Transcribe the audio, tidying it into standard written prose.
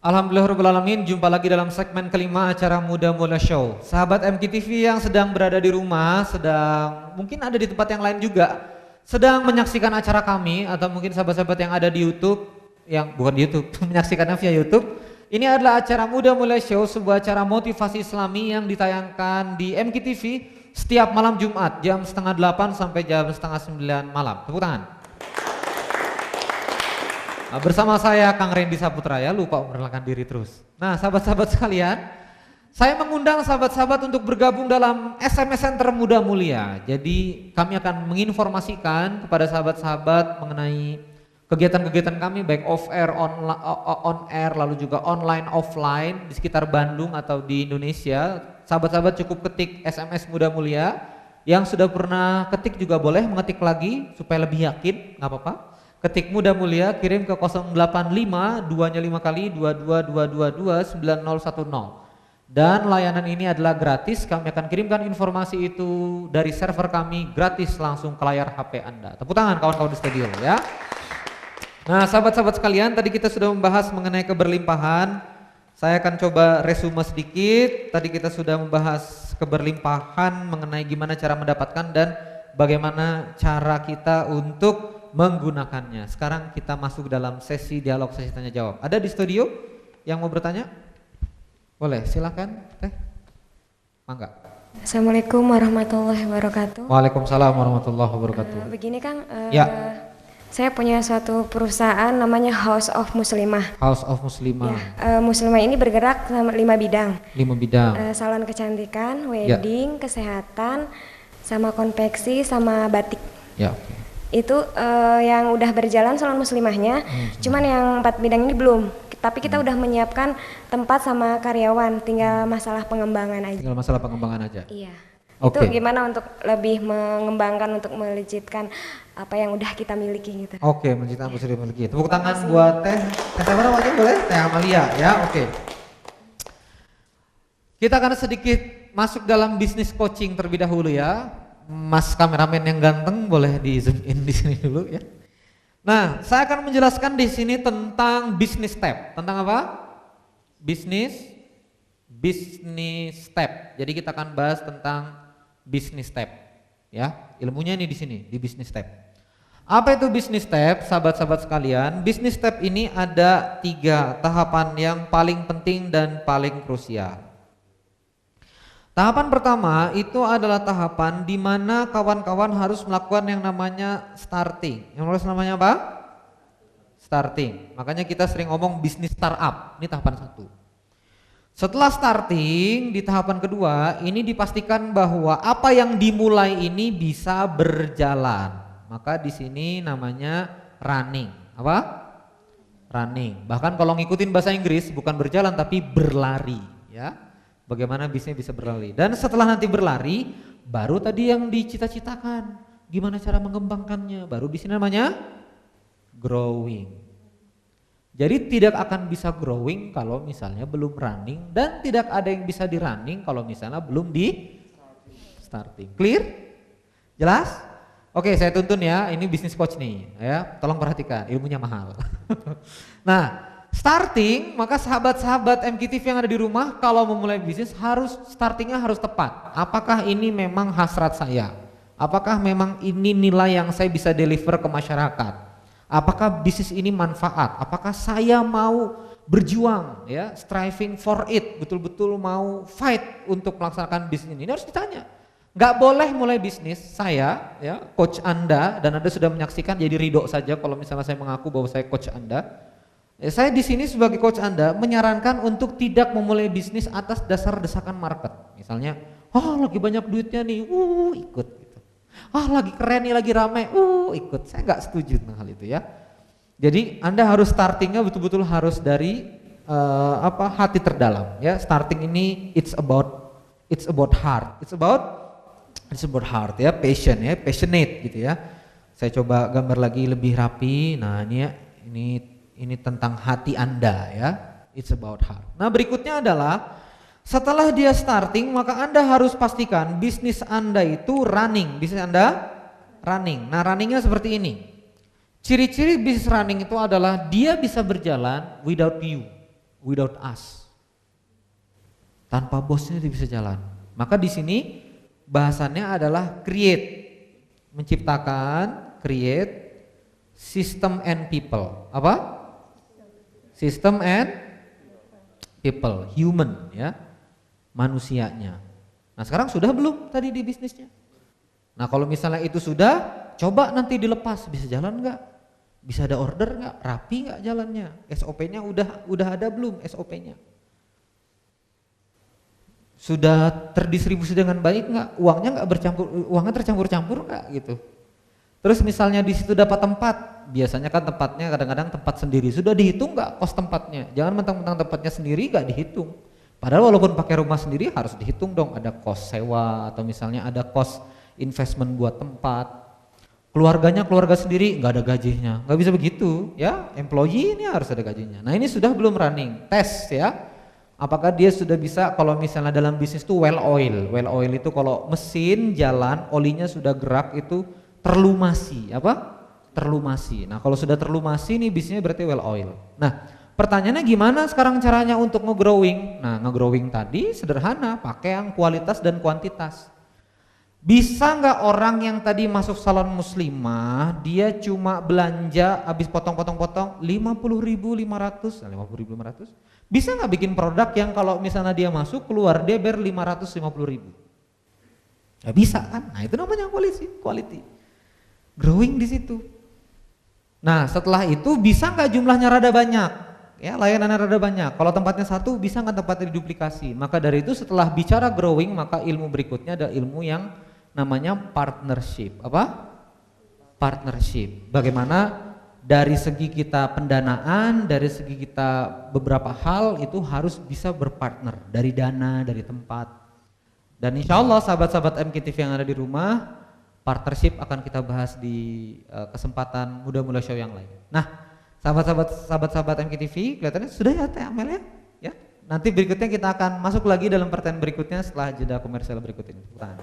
Alhamdulillahirrahmanirrahim, jumpa lagi dalam segmen kelima acara Muda Mula Show. Sahabat MKTV yang sedang berada di rumah, mungkin ada di tempat yang lain juga, sedang menyaksikan acara kami, atau mungkin sahabat-sahabat yang ada di YouTube, yang bukan di YouTube, menyaksikannya via YouTube. Ini adalah acara Muda Mula Show, sebuah acara motivasi Islami yang ditayangkan di MKTV setiap malam Jumat jam 7:30 sampai jam 8:30 malam. Tepuk tangan. Bersama saya Kang Randy Saputra, ya, lupa memperkenalkan diri terus. Nah, sahabat-sahabat sekalian, saya mengundang sahabat-sahabat untuk bergabung dalam SMS Center Muda Mulia. Jadi kami akan menginformasikan kepada sahabat-sahabat mengenai kegiatan-kegiatan kami baik off air, on air, lalu juga online offline di sekitar Bandung atau di Indonesia. Sahabat-sahabat cukup ketik SMS Muda Mulia. Yang sudah pernah ketik juga boleh mengetik lagi supaya lebih yakin, nggak apa-apa. Ketik Muda Mulia, kirim ke 085 2-nya 5 kali 22222 9010. Dan layanan ini adalah gratis, kami akan kirimkan informasi itu dari server kami gratis langsung ke layar HP Anda. Tepuk tangan kawan-kawan di studio, ya. Nah, sahabat-sahabat sekalian, tadi kita sudah membahas mengenai keberlimpahan. Saya akan coba resume sedikit. Tadi kita sudah membahas keberlimpahan mengenai gimana cara mendapatkan dan bagaimana cara kita untuk menggunakannya. Sekarang kita masuk dalam sesi dialog, sesi tanya jawab. Ada di studio yang mau bertanya? Boleh, silakan, Teh. Mangga. Assalamualaikum warahmatullahi wabarakatuh. Waalaikumsalam warahmatullahi wabarakatuh. Begini Kang, ya. Saya punya suatu perusahaan namanya House of Muslimah. House of Muslimah. Ya, Muslimah ini bergerak sama 5 bidang. 5 bidang. Salon kecantikan, wedding, kesehatan, sama konveksi, sama batik. Ya. Itu yang udah berjalan salon muslimahnya, cuman yang 4 bidang ini belum. Tapi kita udah menyiapkan tempat sama karyawan, tinggal masalah pengembangan aja. Tinggal masalah pengembangan aja. Iya. Oke. Itu gimana untuk lebih mengembangkan, untuk melejitkan apa yang udah kita miliki gitu. Oke, melejitkan apa sudah miliki. Tepuk tangan buat Teh siapa namanya, boleh? Teh Amalia, ya. Oke. Kita akan sedikit masuk dalam bisnis coaching terlebih dahulu, ya. Mas kameramen yang ganteng boleh di zoom in di sini dulu, ya. Nah, saya akan menjelaskan di sini tentang bisnis step. Tentang apa? Bisnis step. Jadi kita akan bahas tentang bisnis step, ya. Ilmunya ini di sini, di bisnis step. Apa itu bisnis step, sahabat-sahabat sekalian? Bisnis step ini ada 3 tahapan yang paling penting dan paling krusial. Tahapan pertama itu adalah tahapan di mana kawan-kawan harus melakukan yang namanya starting. Yang namanya apa? Starting. Makanya kita sering ngomong bisnis startup. Ini tahapan 1. Setelah starting di tahapan kedua, ini dipastikan bahwa apa yang dimulai ini bisa berjalan. Maka di sini namanya running. Apa? Running. Bahkan kalau ngikutin bahasa Inggris bukan berjalan tapi berlari, ya. Bagaimana bisnisnya bisa berlari. Dan setelah nanti berlari, baru tadi yang dicita-citakan. Gimana cara mengembangkannya? Baru di sini namanya growing. Jadi tidak akan bisa growing kalau misalnya belum running, dan tidak ada yang bisa di running kalau misalnya belum di starting. Clear? Jelas? Oke, saya tuntun ya. Ini bisnis coach nih, ya. Tolong perhatikan, ilmunya mahal. Nah, starting, maka sahabat-sahabat MKTV yang ada di rumah kalau memulai bisnis startingnya harus tepat. Apakah ini memang hasrat saya? Apakah memang ini nilai yang saya bisa deliver ke masyarakat? Apakah bisnis ini manfaat? Apakah saya mau berjuang, ya, striving for it, betul-betul mau fight untuk melaksanakan bisnis ini? Ini harus ditanya. Gak boleh mulai bisnis saya, ya, coach Anda, dan Anda sudah menyaksikan, jadi ridho saja kalau misalnya saya mengaku bahwa saya coach Anda. Saya di sini sebagai coach Anda menyarankan untuk tidak memulai bisnis atas dasar desakan market. Misalnya, lagi banyak duitnya nih, ikut gitu. Lagi keren nih, lagi rame, ikut. Saya nggak setuju dengan hal itu, ya. Jadi Anda harus startingnya betul-betul harus dari hati terdalam, ya. Starting ini it's about heart, it's about heart, ya, passion, ya, passionate gitu, ya. Saya coba gambar lagi lebih rapi. Nah, ini ya, ini tentang hati Anda, ya. It's about heart. Nah, berikutnya adalah setelah dia starting, maka Anda harus pastikan bisnis Anda itu running. Bisnis Anda running. Nah, runningnya seperti ini. Ciri-ciri bisnis running itu adalah dia bisa berjalan without you. without us. Tanpa bosnya dia bisa jalan. Maka di sini bahasannya adalah create, menciptakan, create, system and people. Apa? System and people, human ya, manusianya. Nah sekarang sudah belum tadi di bisnisnya? Nah kalau misalnya itu sudah, coba nanti dilepas, bisa jalan nggak? Bisa ada order nggak? Rapi nggak jalannya? SOP-nya udah ada belum SOP-nya? Sudah terdistribusi dengan baik nggak? Uangnya tercampur-campur nggak gitu? Terus misalnya di situ dapat tempat, biasanya kan tempatnya kadang-kadang tempat sendiri, sudah dihitung nggak kos tempatnya? Jangan mentang-mentang tempatnya sendiri nggak dihitung. Padahal walaupun pakai rumah sendiri harus dihitung dong, ada kos sewa atau misalnya ada kos investment buat tempat. Keluarganya keluarga sendiri nggak ada gajinya, nggak bisa begitu ya. Employee ini harus ada gajinya. Nah ini sudah belum running, tes ya. Apakah dia sudah bisa, kalau misalnya dalam bisnis itu well oil itu kalau mesin jalan, olinya sudah gerak itu terlumasi, apa? Terlumasi. Nah kalau sudah terlumasi nih bisnisnya berarti well oil. Nah pertanyaannya gimana sekarang caranya untuk nge-growing? Nah nge-growing tadi sederhana, pakai yang kualitas dan kuantitas. Bisa nggak orang yang tadi masuk salon muslimah, dia cuma belanja habis potong-potong-potong 50.500, bisa nggak bikin produk yang kalau misalnya dia masuk keluar dia bayar 550.000? Ya bisa kan? Nah itu namanya quality. Growing di situ. Nah setelah itu bisa nggak jumlahnya rada banyak? Ya layanannya rada banyak. Kalau tempatnya satu bisa nggak tempatnya diduplikasi? Maka dari itu setelah bicara growing maka ilmu berikutnya ada ilmu yang namanya partnership. Apa? Partnership. Bagaimana dari segi kita pendanaan, dari segi kita beberapa hal itu harus bisa berpartner, dari dana, dari tempat. Dan insya Allah sahabat-sahabat MKTV yang ada di rumah, partnership akan kita bahas di kesempatan Muda-Muda Show yang lain. Nah, sahabat-sahabat MKTV, kelihatannya sudah ya Teh Amel ya? Ya. Nanti berikutnya kita akan masuk lagi dalam pertanyaan berikutnya setelah jeda komersial berikut ini. Tahan.